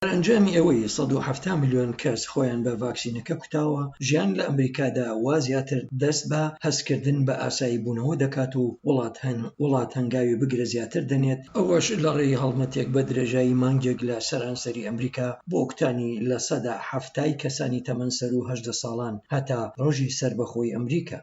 ئەنجامی ئەوەی 170 میلیۆن کەس خۆیان بە ڤاکسینەکە کوتاوە، ژیان لە ئەمریکادا وا زیاتر دەست بە هەستکردن بە ئاسایی بوونەوە دەکات و وڵات هەنگاوی بگرە زیاتر دەنێت، ئەوەش لە ڕێی هەڵمەتێک بە درێژایی مانگێک لە سەرانسەری ئەمریکا بۆ کوتانی لە سەدا 70 کەسانی تەمەنسەر و 18 ساڵان هەتا ڕۆژی سەربەخۆی ئەمریکا.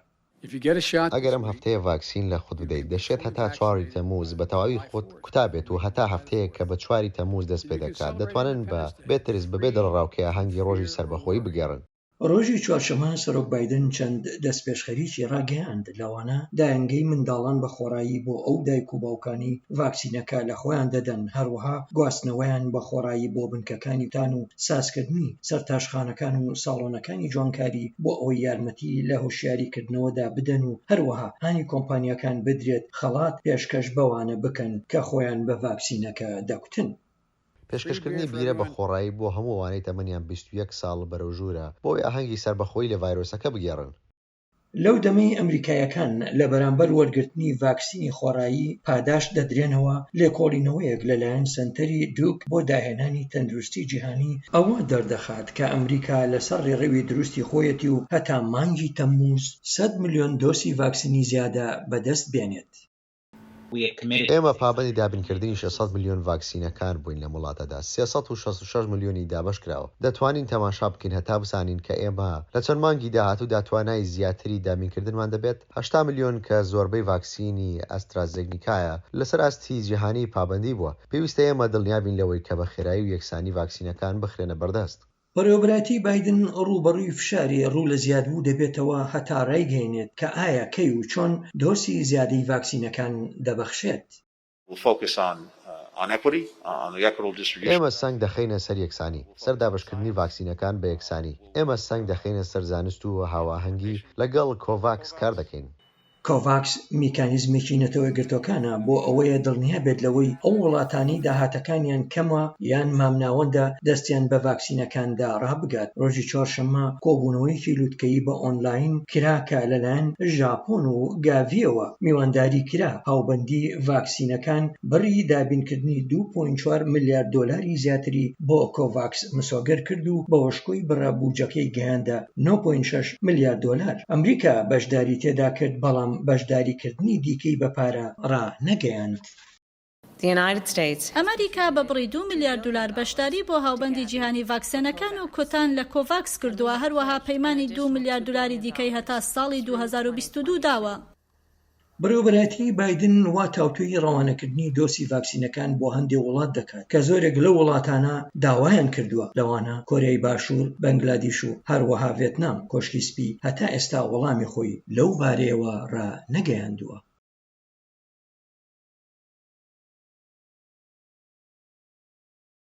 ئەگەر ئەم هەفتەیە ڤاکسین لە خودت بدەیت دەشێت هەتا 4 تەمووز بە تەواوی خۆت کوتابێت و هەتا هەفتەیە کە بە 4 تەمووز دەست پێ دەکات دەتوانن بە بێترس بەبێ دڵڕاوکەیە هەنگی ڕۆژی سەربەخۆیی بگێڕن. ڕۆژی چوارشەممە سەرۆک بایدن چەند دەستپێشخەریکی ڕاگەیاند لەوانە داهێنگەی منداڵان بە خۆڕایی بۆ ئەو دایک و باوکانی ڤاکسینەکە لە خۆیان دەدەن، هەروەها گواستنەوەیان بە خۆڕایی بۆ بنکەکانی تان و سازکردنی سەرتاشخانەکان و ساڵۆنەکانی جوانکاری بۆ ئەوەی یارمەتی لە هۆشیاریکردنەوەدا بدەن و هەروەها هانی کۆمپانیەکان بدرێت خەڵات پێشکەش بەوانە بکەن کە خۆیان بە ڤاکسینەکە دەکوتن. پێشکەشکردنی بیرە بە خۆڕایی بۆ هەموو ئەوانەی تەمەنیان 21 ساڵ بەرەوژوورە بۆی ئاهەنگی سەربەخۆیی لە ڤایرۆسەکە بگێڕن. لەو دەمەی ئەمریکایەکان لە بەرامبەر وەرگرتنی ڤاکسینی خۆڕایی پاداش دەدرێنەوە، لێکۆڵینەوەیەک لەلایەن سەنتەری دووک بۆ داهێنانی تەندروستی جیهانی ئەوە دەردەخات کە ئەمریکا لەسەر ڕێڕەوی دروستی خۆیەتی و هەتا مانگی تەمموز 100 میلیۆن دۆسی ڤاکسینی زیادە بەدەست بێنێت. ئێمە پابەندی دابینکردنی 600 میلیۆن ڤاکسینەکان بووین لە وڵاتەدا، 366 میلیۆنی دابەش کراوە. دەتوانین تەماشا بکەین هەتا بزانین کە ئێمە لە چەند مانگی داهاتوودا توانای زیاتری دابینکردنمان دەبێت. 80 میلیۆن کە زۆربەی ڤاکسینی ئەسترازێنیکایە لەسەر ئاستی جیهانی پابەندی بووە. پێویستە ئێمە دڵنیابین لەوەی کە بە خێرایی و یەکسانی ڤاکسینەکان بخرێنە بەردەست. بەڕێوەبەراتی بایدن ڕووبەڕووی فشاری ڕوو لە زیادبوو دەبێتەوە هەتا ڕایگەیەنێت کە ئایا کەی و چۆن دۆسی زیادەی ڤاکسینەکان دەبەخشێت. ئێمە سەنگ دەخەینە سەر یەکسانی، سەر دابشکردنی ڤاکسینەکان بە یەکسانی. ئێمە سەنگ دەخەینە سەر زانست و هاواهەنگی لەگەڵ کۆڤاکس کار دەکەین. کۆڤاکس میکانیزمێکی نەتەوە گرتوەکانە بۆ ئەوەیە دڵنیا بێت لەوەی ئەو وڵاتانی داهاتەکانیان کەمە یان مامناوەندە دەستیان بە ڤاکسینەکاندا ڕابگات. ڕۆژی چوارشەممە کۆبوونەوەیەکی لووتکەیی بە ئۆنلاین کراکە لەلایەن ژاپۆن و گاڤیەوە میوانداری کرا هاوبەندی ڤاکسینەکان بڕی دابینکردنی 2.4 میلیارد دۆلاری زیاتری بۆ کۆڤاکس مسۆگەر کرد و بە وەشکۆی بڕابووجەکەی گەیاندە 9.6 میلیارد دۆلار. ئەمریکا بەشداری تێدا کرد بەڵام بەشداریکردنی دیکەی بە پارە ڕانەگەیاند. ئەمریکا بە بڕی 2 میلیارد دلار بەشداری بۆ هاوبەندی جیهانی ڤاکسینەکان و کۆتان لە کۆڤاکس کردووە، هەروەها پەیمانی 2 میلیارد دلاری دیکەی هەتا ساڵی 2022 داوە. بەڕێوەبەراتی بایدن وا تاوتوی ڕەوانەکردنی دۆسی ڤاکسینەکان بۆ هەندێک وڵات دەکات کە زۆرێک لە وڵاتانە داوایان کردووە، لەوانە کۆریای باشوور، بەنگلادیش و هەروەها ڤێتنام. کۆشکی سپی هەتا ئێستا وەڵامی خۆی لەو بارەیەوە ڕانەگەیاندووە.